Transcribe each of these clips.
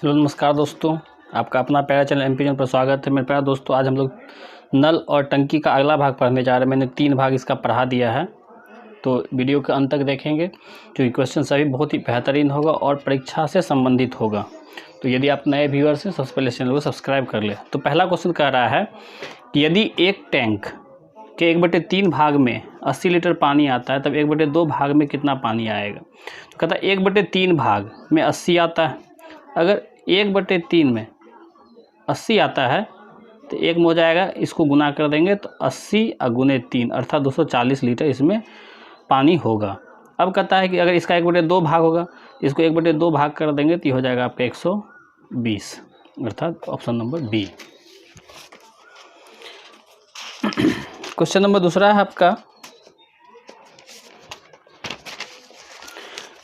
Hello नमस्कार दोस्तों, आपका अपना प्यारा चैनल एमपी पर स्वागत है। मेरे प्यारे दोस्तों, आज हम लोग नल और टंकी का अगला भाग पढ़ने जा रहे हैं। मैंने 3 भाग इसका पढ़ा दिया है, तो वीडियो के अंत तक देखेंगे क्योंकि क्वेश्चन सभी बहुत ही बेहतरीन होगा और परीक्षा से संबंधित होगा। तो यदि आप नए व्यूअर्स हैं, सबसे पहले चैनल को सब्सक्राइब कर ले। तो पहला क्वेश्चन कह रहा है कि यदि एक टैंक के 1/3 भाग में 80 लीटर पानी आता है, तब 1/2 भाग में कितना पानी आएगा। तो कहता है 1/3 भाग में 80 आता है। अगर 1/3 में 80 आता है तो एक में हो जाएगा, इसको गुना कर देंगे तो 80 गुने 3 अर्थात 240 लीटर इसमें पानी होगा। अब कहता है कि अगर इसका 1/2 भाग होगा, इसको 1/2 भाग कर देंगे तो ये हो जाएगा आपका 120 अर्थात ऑप्शन नंबर बी। क्वेश्चन नंबर दूसरा है आपका,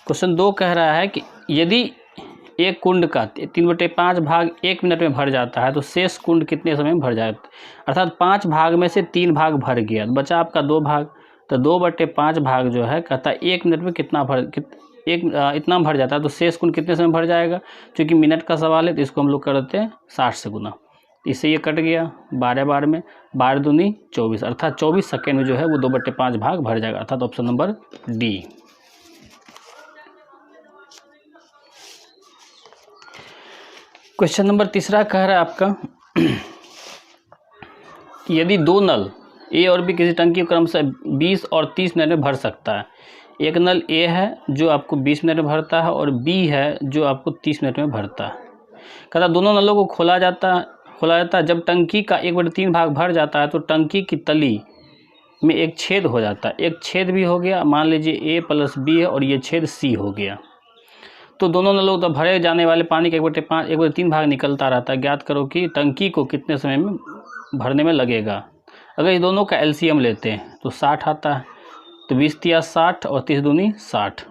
क्वेश्चन 2 कह रहा है कि यदि एक कुंड का 3/5 भाग 1 मिनट में भर जाता है तो शेष कुंड कितने समय में भर जाएगा। अर्थात 5 भाग में से 3 भाग भर गया, बचा आपका 2 भाग। तो 2/5 भाग जो है कहता है 1 मिनट में इतना भर जाता है, तो शेष कुंड कितने समय भर जाएगा। क्योंकि मिनट का सवाल है तो इसको हम लोग कर देते हैं 60 से गुना। इससे ये कट गया 12 बार में, 12 दूनी 24 अर्थात 24 सेकेंड में जो है वो 2/5 भाग भर जाएगा अर्थात option number D. Question number तीसरा कह रहा है आपका कि यदि 2 नल ए और बी किसी टंकी को क्रमशः 20 और 30 मिनट में भर सकता है। एक नल ए है जो आपको 20 मिनट में भरता है और बी है जो आपको 30 मिनट में भरता है। कहता दोनों नलों को खोला जाता है। जब टंकी का 1/3 भाग भर जाता है तो टंकी की तली में एक छेद हो जाता है। एक छेद भी हो गया, मान लीजिए A + B है और ये छेद C हो गया। तो दोनों नलों तो भरे जाने वाले पानी का 1/3 भाग निकलता रहता है। ज्ञात करो कि टंकी को कितने समय में भरने में लगेगा। अगर ये दोनों का एलसीएम लेते हैं तो 60 आता है। तो 20 × 60 और 30 दूनी 60।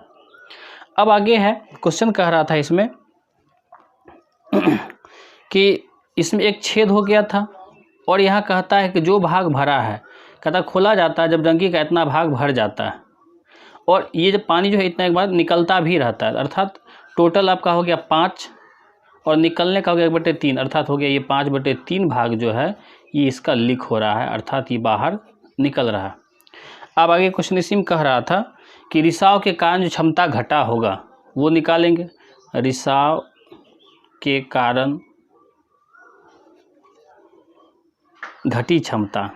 अब आगे है क्वेश्चन कह रहा था इसमें कि इसमें एक छेद हो गया था और यहाँ कहता है कि जो भाग भरा है, कहता खोला जाता है जब टंकी का इतना भाग भर जाता है और ये जब पानी जो है इतना एक बार निकलता भी रहता है। अर्थात टोटल आपका हो गया 5 और निकलने का हो गया 1/3 अर्थात हो गया ये 5/3 भाग जो है ये इसका लीक हो रहा है अर्थात ये बाहर निकल रहा है। अब आगे क्वेश्चन इसी में कह रहा था कि रिसाव के कारण जो क्षमता घटा होगा वो निकालेंगे। रिसाव के कारण घटी क्षमता,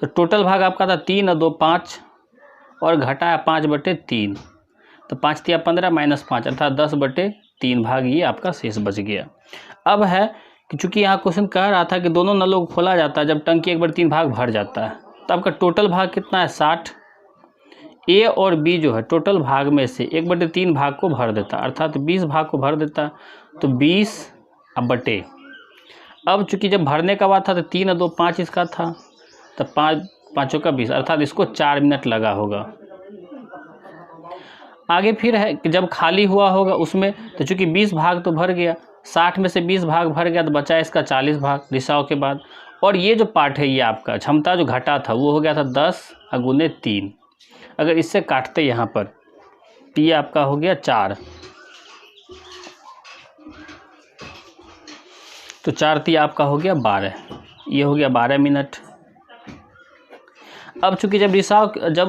तो टोटल भाग आपका था 3 और 2 5 और घटा है 5/3। तो 5 × 15 -5 अर्थात 10/3 भाग ये आपका शेष बच गया। अब है कि चूंकि यहाँ क्वेश्चन कह रहा था कि दोनों नलों को खोला जाता है जब टंकी 1/3 भाग भर जाता है, तो आपका टोटल भाग कितना है 60। ए और बी जो है टोटल भाग में से 1/3 भाग को भर देता अर्थात 20 भाग को भर देता, तो 20 बटे। अब चूंकि जब भरने का बात था तो 3 और 2 5 इसका था, तो 5 5 का 20 अर्थात इसको 4 मिनट लगा होगा। आगे फिर है कि जब खाली हुआ होगा उसमें, तो चूंकि 20 भाग तो भर गया, 60 में से 20 भाग भर गया तो बचा इसका 40 भाग रिसाव के बाद। और ये जो पार्ट है ये आपका क्षमता जो घटा था वो हो गया था 10 गुने 3। अगर इससे काटते यहाँ पर तो ये आपका हो गया 4, तो 4 × 3 आपका हो गया 12, ये हो गया 12 मिनट। अब चूंकि जब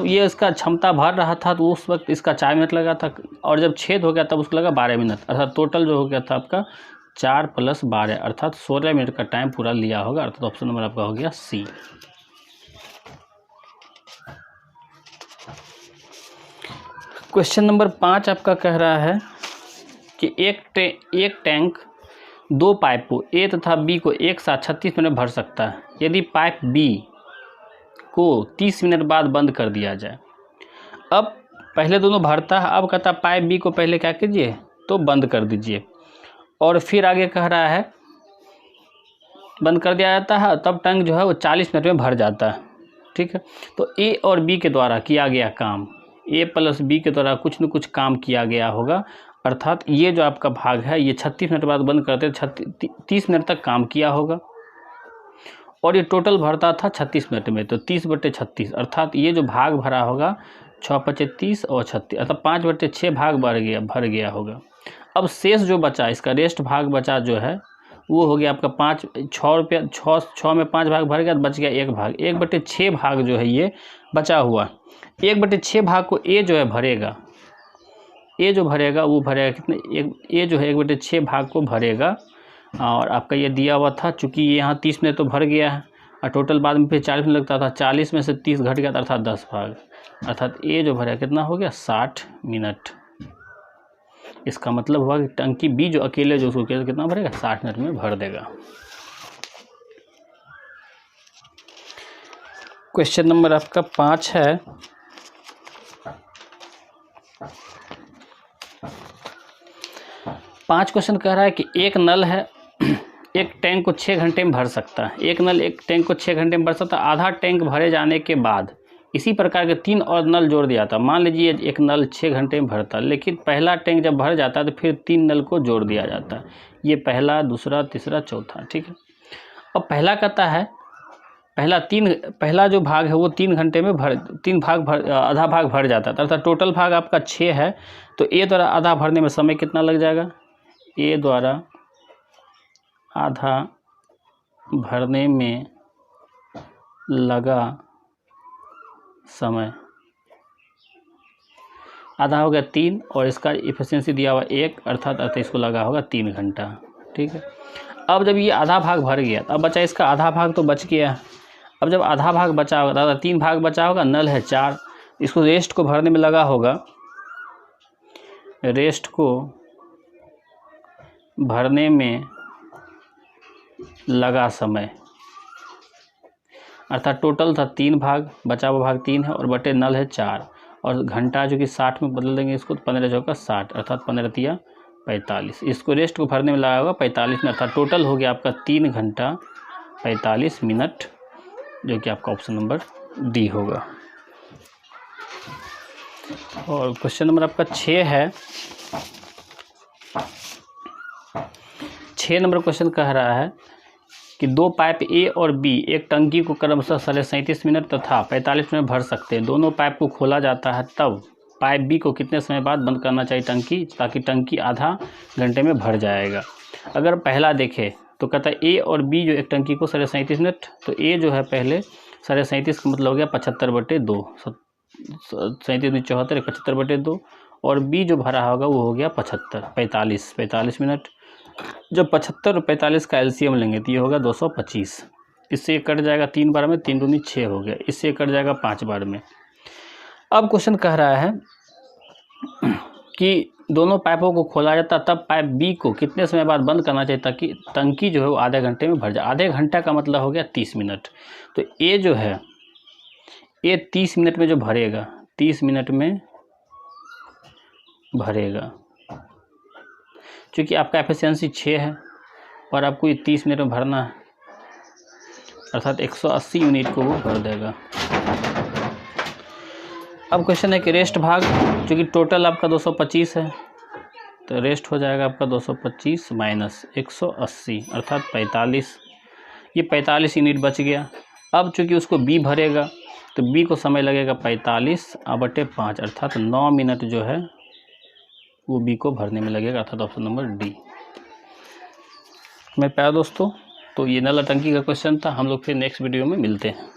ये इसका क्षमता भर रहा था तो उस वक्त इसका 4 मिनट लगा था और जब छेद हो गया तब उसको लगा 12 मिनट अर्थात टोटल जो हो गया था आपका 4 + 12 अर्थात 16 मिनट का टाइम पूरा लिया होगा अर्थात ऑप्शन नंबर आपका हो गया सी। क्वेश्चन नंबर 5 आपका कह रहा है कि एक टैंक 2 पाइपों ए तथा बी को एक साथ 36 मिनट में भर सकता है। यदि पाइप बी को 30 मिनट बाद बंद कर दिया जाए। अब पहले दोनों भरता है, अब कहता पाइप बी को पहले क्या कीजिए तो बंद कर दीजिए और फिर आगे कह रहा है बंद कर दिया जाता है, तब टैंक जो है वो 40 मिनट में भर जाता है। ठीक है, तो ए और बी के द्वारा किया गया काम, ए + बी के द्वारा कुछ न कुछ काम किया गया होगा अर्थात ये जो आपका भाग है ये 36 मिनट बाद बंद करते 30 मिनट तक काम किया होगा और ये टोटल भरता था 36 मिनट में, तो 30/36 अर्थात ये जो भाग भरा होगा 6 पचे 30 और 36, अर्थात 5/6 भाग भर गया होगा। अब शेष जो बचा, इसका रेस्ट भाग बचा जो है वो हो गया आपका 6 में 5 भाग भर गया तो बच गया 1 भाग। 1/6 भाग जो है ये बचा हुआ, 1/6 भाग को ए जो है भरेगा, ए जो भरेगा वो भरेगा कितने, ए जो है 1/6 भाग को भरेगा। और आपका ये दिया हुआ था, चूँकि ये यहाँ 30 मिनट तो भर गया है और टोटल बाद में फिर 40 मिनट लगता था, 40 में से 30 घट गया अर्थात 10 भाग, अर्थात ए जो भरेगा कितना हो गया 60 मिनट। इसका मतलब हुआ कि टंकी बी जो अकेले जो उसको कितना भरेगा 60 मिनट में भर देगा। क्वेश्चन नंबर आपका 5 है, पाँच क्वेश्चन कह रहा है कि एक नल है, एक टैंक को 6 घंटे में भर सकता है। एक नल एक टैंक को 6 घंटे में भर सकता है। आधा टैंक भरे जाने के बाद इसी प्रकार के 3 और नल जोड़ दिया था। मान लीजिए एक नल 6 घंटे में भरता है, लेकिन पहला टैंक जब भर जाता है तो फिर 3 नल को जोड़ दिया जाता है। ये पहला, दूसरा, तीसरा, चौथा, ठीक है। अब पहला कहता है पहला जो भाग है वो 3 घंटे में आधा भाग भर जाता है, अर्थात टोटल भाग आपका 6 है। तो ए द्वारा आधा भरने में समय कितना लग जाएगा, ए द्वारा आधा भरने में लगा समय आधा हो गया 3 और इसका इफिशियंसी दिया हुआ 1, अर्थात इसको लगा होगा 3 घंटा, ठीक है। अब जब ये आधा भाग भर गया, अब बचा इसका आधा भाग तो बच गया। अब जब आधा भाग बचा होगा, 3 भाग बचा होगा, नल है 4, इसको रेस्ट को भरने में लगा होगा, रेस्ट को भरने में लगा समय, अर्थात टोटल था 3 भाग, बचा हुआ भाग 3 है और बटे नल है 4 और घंटा जो कि 60 में बदल देंगे इसको, तो 15 चौका 60, अर्थात 15 तिया 45। इसको रेस्ट को भरने में लगा होगा 45 मिनट, अर्थात टोटल हो गया आपका 3 घंटा 45 मिनट, जो कि आपका ऑप्शन नंबर डी होगा। और क्वेश्चन नंबर आपका 6 है। 6 नंबर क्वेश्चन कह रहा है कि 2 पाइप ए और बी एक टंकी को क्रमशः 37.5 मिनट तथा 45 मिनट भर सकते हैं। दोनों पाइप को खोला जाता है, तब पाइप बी को कितने समय बाद बंद करना चाहिए टंकी, ताकि टंकी आधा घंटे में भर जाएगा। अगर पहला देखें तो कहता है ए और बी जो एक टंकी को 37.5 मिनट, तो ए जो है पहले 37.5 का मतलब हो गया 75/2, 37 74 75/2, और बी जो भरा होगा वो हो गया 45 मिनट। जब 75 और 45 का एलसीएम लेंगे तो ये होगा 225। इससे कट जाएगा 3 बार में, 3 दूनी 6 हो गया, इससे कट जाएगा 5 बार में। अब क्वेश्चन कह रहा है कि दोनों पाइपों को खोला जाता, तब पाइप बी को कितने समय बाद बंद करना चाहिए ताकि टंकी जो है वो आधे घंटे में भर जाए। आधे घंटा का मतलब हो गया 30 मिनट। तो ए जो है ये 30 मिनट में जो भरेगा, 30 मिनट में भरेगा, क्योंकि आपका एफिशिएंसी 6 है और आपको ये 30 मिनट में भरना है, अर्थात 180 यूनिट को वो भर देगा। अब क्वेश्चन है कि रेस्ट भाग, क्योंकि टोटल आपका 225 है तो रेस्ट हो जाएगा आपका 225 माइनस 180 अर्थात 45। ये 45 यूनिट बच गया। अब चूँकि उसको बी भरेगा तो बी को समय लगेगा 45/5 अर्थात 9 मिनट जो है वो बी को भरने में लगेगा, अर्थात ऑप्शन नंबर डी। मेरे प्यारे दोस्तों, तो ये नल टंकी का क्वेश्चन था। हम लोग फिर नेक्स्ट वीडियो में मिलते हैं।